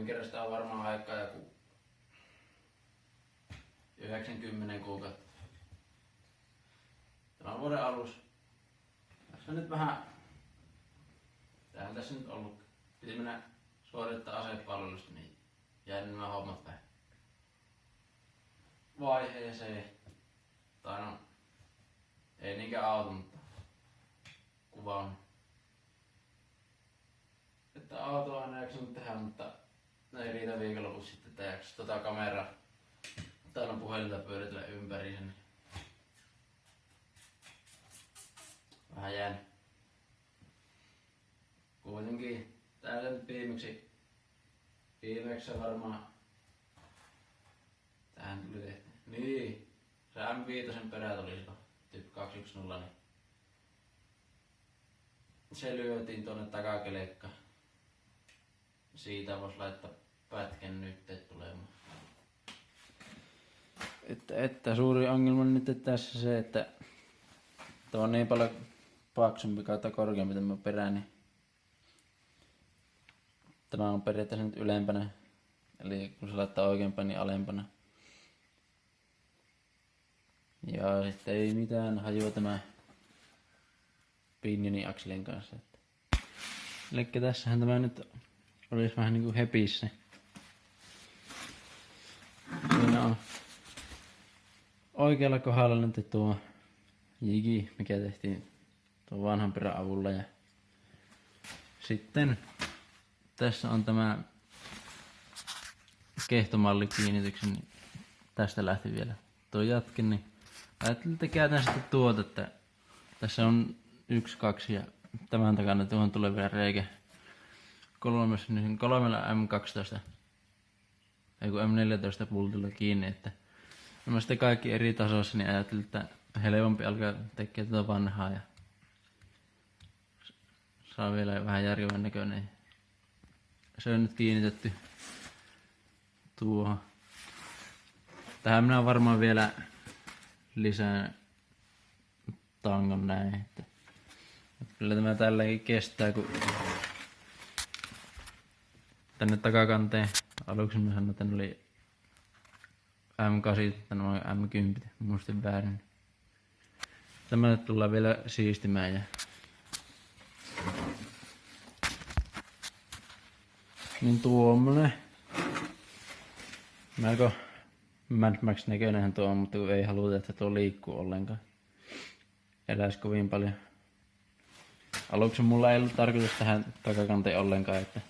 kerrasta on varmaan aikaa joku 90 kuukautta. Tämän vuoden alussa. Tässä on nyt vähän... Tähän tässä nyt ollut. Piti mennä suorittaa asepalvelusta, niin jäi nämä hommat vähän vaiheeseen. Tai no, ei niinkään auto, mutta kuva on. Että auto on jaksanut tehdä, mutta ei riitä viikonlopussa sitten, että jaksaisi kameraa. Täällä on puhelinta pyöritellä ympäri sen. Vähän jäänyt. Kuitenkin täällä nyt viimeksi varmaan tähän tuli tehty. Niin, se M5 perät oli silloin Typ 210, niin se lyötiin tuonne takakelekkaan. Siitä vois laittaa pätkän nyt tulemaan. Että suuri ongelma nyt tässä se, että tuo on niin paljon paksumpi kautta korkeampi tämä perä, niin tämä on periaatteessa nyt ylempänä. Eli kun se laittaa oikeampana, niin alempana. Ja sitten ei mitään hajua tämä pinjonin akselin kanssa. Eli tässähän tämä nyt olisi vähän niinku hepissä. Siinä on oikealla kohdalla nyt tuo jigi, mikä tehtiin tuon vanhan perän avulla. Ja sitten tässä on tämä kehtomallikiinnityksen, niin tästä lähti vielä tuo jatke, niin ajattelin, että käytän sitten tuota, että tässä on 1, 2 ja tämän takana tuohon tulee vielä reikä kolmella M12, ei kun M14 pultilla kiinni, että nämä sitten kaikki eri tasoissa, niin ajattelin, että helpompi alkaa tekemään tuota vanhaa ja saa vielä vähän järkevän näköinen. Se on nyt kiinnitetty tuohon. Tähän minä varmaan vielä lisään tangon näin. Että kyllä tämä tälläkin kestää, kun tänne takakanteen aluksi minä sanoin, että ne oli M8, tänne oli M10, muistin väärin. Tämä tullaan vielä siistimään ja niin tuommoinen melko Mad Max näköinenhän tuo on, mutta kun ei haluta, että tuo liikkuu ollenkaan. Eläisi kovin paljon. Aluksi mulla ei ollut tarkoitus tähän takakanteen ollenkaan, että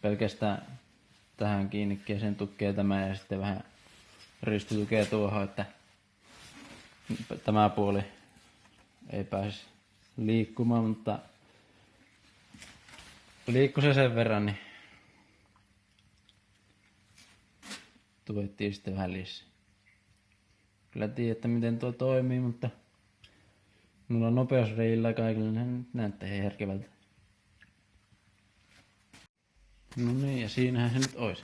pelkästään tähän kiinnikkeeseen tukkee tämä ja sitten vähän ristitukee tuohon, että tämä puoli ei pääsisi liikkumaan, mutta liikkui se sen verran, niin tuettiin sitten vähän lisää. Kyllä tiedät, että miten tuo toimii, mutta mulla on nopeusreillä kaikille, ne näyttää ihan järkevältä. No niin, ja siinähän se nyt olisi.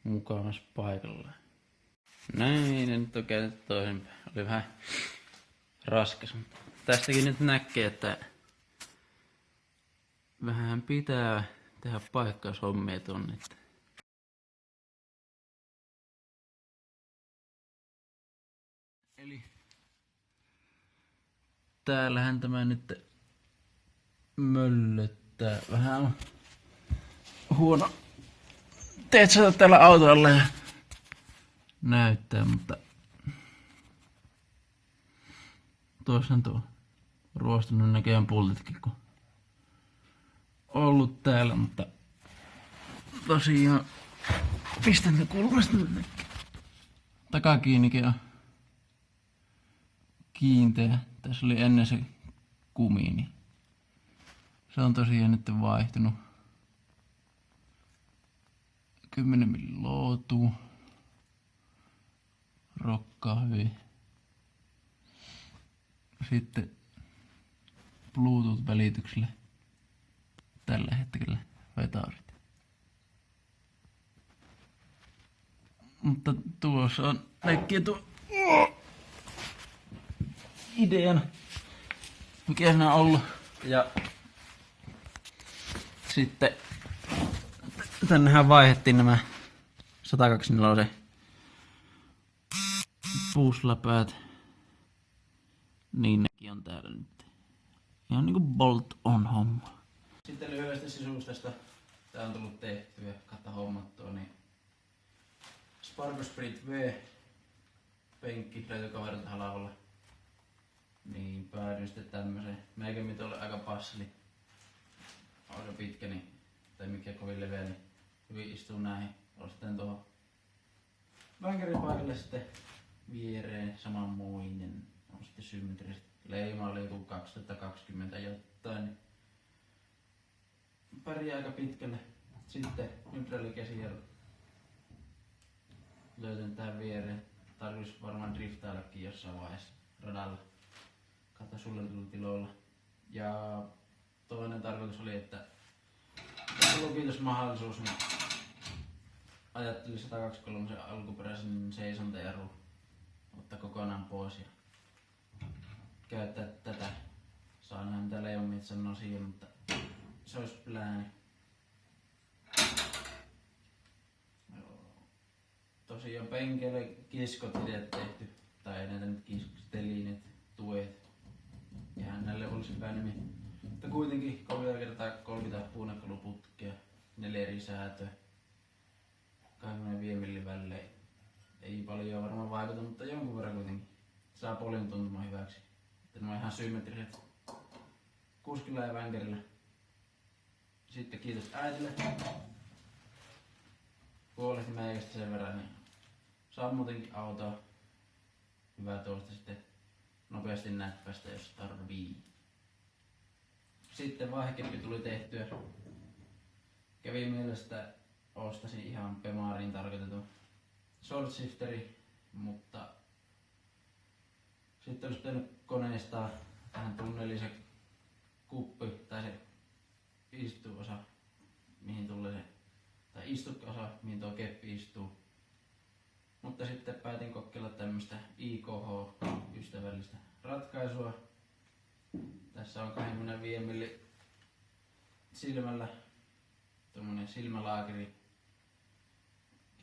Mukavassa paikallaan. Näin, ja nyt on käytetty toisinpäin. Oli vähän raskas, mutta tästäkin nyt näkee, että vähän pitää tehdä paikkaushommia tonne. Eli täällähän tämä nyt möllöttää. Vähän on huono teetsata täällä autolla ja näyttää, mutta tuossa on tuo ruostunut näköjään pultitkin, kun ollut täällä, mutta tosiaan pistän ne kulmasta nyt takakiinnikin on kiinteä. Tässä oli ennen se kumi, niin se on tosiaan nyt vaihtunut. 10 mm lootuu. Rokkaa hyvin. Sitten Bluetooth-välityksellä tällä hetkellä vetarit. Mutta tuossa on näkee tuo ideana, mikä siinä on ollut. Ja sitten tännehän vaihdettiin nämä 124 puusläpäät. Niin nekin on täällä nyt. Ihan niinku bolt on homma. Sitten lyhyesti sisustasta. Tää on tullut tehtyä, katta hommattua, niin Sparko Sprint V penkki löytyi kaverilta halavalla. Niin päädyin sitten tämmöseen. Meikämit oli aika passeli. Aika pitkä, niin, tai mikä kovin leveä, niin hyvin istuu näihin. On sitten tuohon vänkärin paikalle sitten viereen samanmoinen. On sitten symmetriset. Leima oli joku 2020 jotain. Niin pärjää aika pitkälle. Sitten neutraalikäsijarru. Löytän tähän viereen. Tarvitsisi varmaan driftaillakin jossain vaiheessa radalla. Kato suljetulla tiloilla. Ja toinen tarkoitus oli, että jos lukitusmahdollisuus, niin ajattelin 123 alkuperäisen seisontajarru ottaa kokonaan pois ja käyttää tätä. Saa nähdä mitä Leijomit sanoo siihen, mutta se olisi plääni. Tosiaan penkeille kiskot itse tehty, tai ei näitä nyt kiskot, telineet, tuet. Ja hänelle olisi hyvä nimi. Mutta kuitenkin 3x30 puunekkaluputkea, 4 eri säätöä, 25 millin välein. Ei paljon varmaan vaikuta, mutta jonkun verran kuitenkin. Saa polion tuntumaan hyväksi. Että ne on ihan symmetriset. Kuskilla ja vänkärillä. Sitten kiitos äitille. Huolehti meikästä sen verran, niin saa muutenkin autoa. Hyvä tuosta sitten nopeasti näppäistä, jos tarvii. Sitten vaihekeppi tuli tehtyä. Kävi mielestä ostasin ihan Pemariin tarkoitetun short shifteri, mutta sitten olisi pitänyt koneistaa tähän tunneliin se kuppi tai se istuosa, mihin tulee se, tai istukkeosa, mihin tuo keppi istuu. Mutta sitten päätin kokeilla tämmöistä IKH-ystävällistä ratkaisua. Tässä on 25 milli silmällä tuommoinen silmälaakeri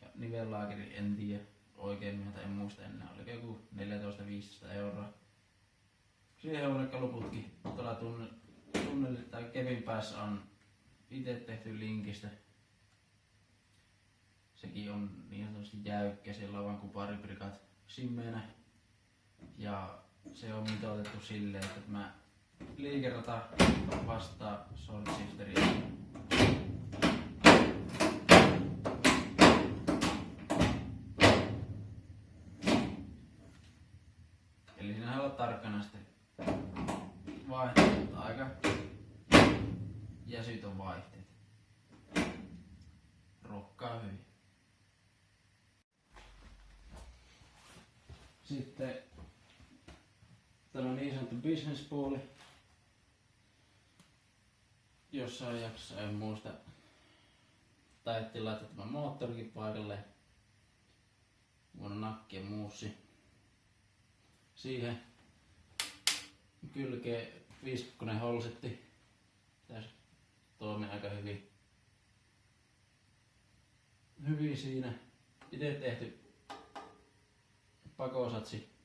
ja nivellaakeri, en tiedä oikein mitä, en muista enää, oliko joku 14-15 euroa. Siihen huonekaluputki tuolla tunneli tai kevin päässä on itse tehty linkistä. Sekin on niin sanotusti jäykkä, siellä on vain kupariprikat simmeenä. Ja se on mitoitettu silleen, että tämä liikerata vastaa short shifteriä. Eli siinä on tarkkana sitten vaihteet aika jäsyt on vaihteet. Rokkaa hyvin. Sitten tämä niin sanottu business-puoli. Jossain jaksossa en muista. Taidettiin laittaa tämä moottorikin paikalle. Vuonna nakki ja muussi. Siihen kylkeen 5-kukkonen holsetti. Tässä toimii aika hyvin. Hyvin siinä. Itse tehty pakosatsi.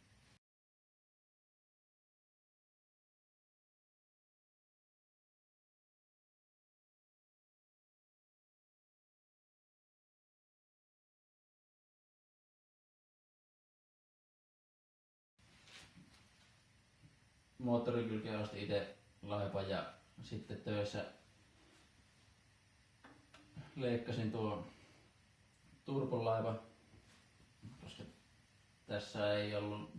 Moottorikylkeä ostin itse laipan ja sitten töissä leikkasin tuon turbolaivan, koska tässä ei ollut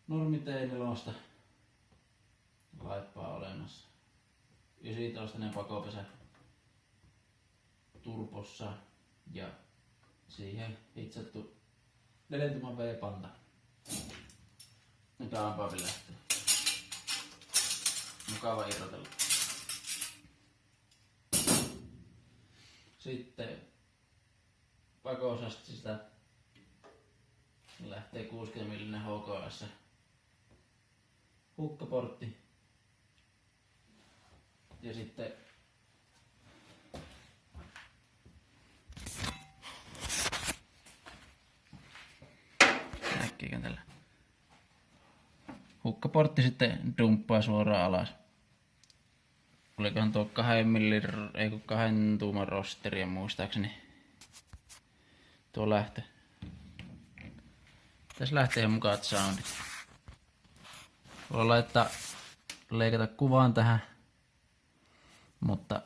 normi T4 laippaa olemassa. 19 pakopesä turbossa ja siihen hitsattu 4 V-panta. Nyt aampaapi lähtee. Mukava irrotella. Sitten pakosasti sitä lähtee 60 mm HKS hukkaportti. Ja sitten näkeekö tällä. Hukkaportti sitten dumppaa suoraan alas. Olikohan tuo 2 tuuman rosteria muistaakseni tuo lähtö. Tässä lähtee ihan mukavat soundit. Voi leikata kuvaan tähän, mutta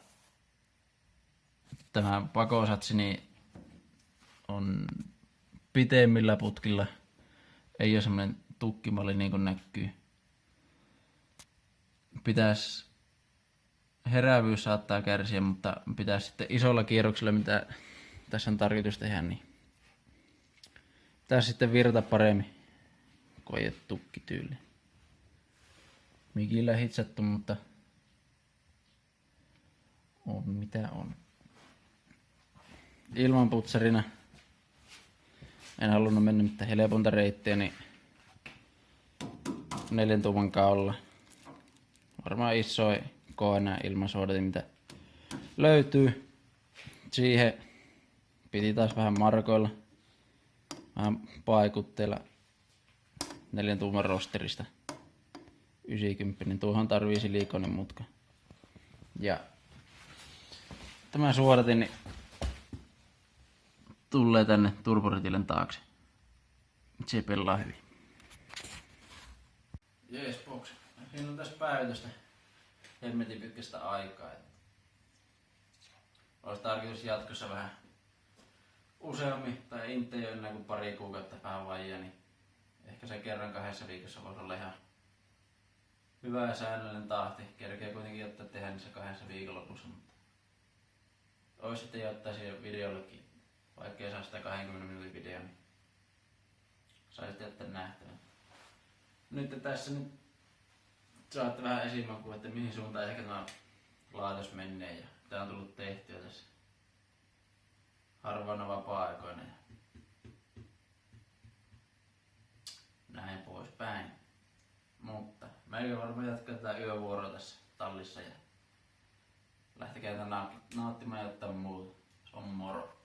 tämä pakosatsi niin on pitemmillä putkilla. Ei ole semmonen tukkimalli niin kuin näkyy. Herävyys saattaa kärsiä, mutta pitäisi sitten isolla kierroksella, mitä tässä on tarkoitus tehdä, niin pitäisi sitten virta paremmin, kun ei ole tukkityyli. Mikillä hitsattu, mutta on mitä on. Ilmanputsarina en halunnut mennä mitään helponta reittiä, niin 4 tuuman kaulalla. Varmaan isoin KNA ilmansuodati mitä löytyy. Siihen piti taas vähän markoilla. Vähän paikutteella 4 tuuman rosterista 90, niin tuohon tarvii silikoinen mutka. Ja tämä suodatin niin tulee tänne turboritilen taakse. Se pelaa hyvin. Jees, box. Siinä on tässä päivitystä hemmetin pitkästä aikaa. Olisi tarkoitus jatkossa vähän useammin, tai ei enää kuin pari kuukautta vähän vajia, niin ehkä se kerran 2 viikossa voisi olla ihan hyvä ja säännöllinen tahti. Kerkee kuitenkin ottaa tehdä niissä 2 viikonlopussa, mutta olisi sitten jo ottaa siihen videollekin, vaikka ei saa sitä 20 minuutin videoa, niin saisi jättää nähtävän. Nyt tässä nyt saatte vähän esimakua, että mihin suuntaan ehkä tämä laitos menee ja tää on tullut tehtyä tässä harvoina vapaa-aikoina ja näin poispäin. Mutta meillä varmaan jatkaa tätä yövuoroa tässä tallissa ja lähtekää nauttimaan ja ottaa muuta. Se on moro.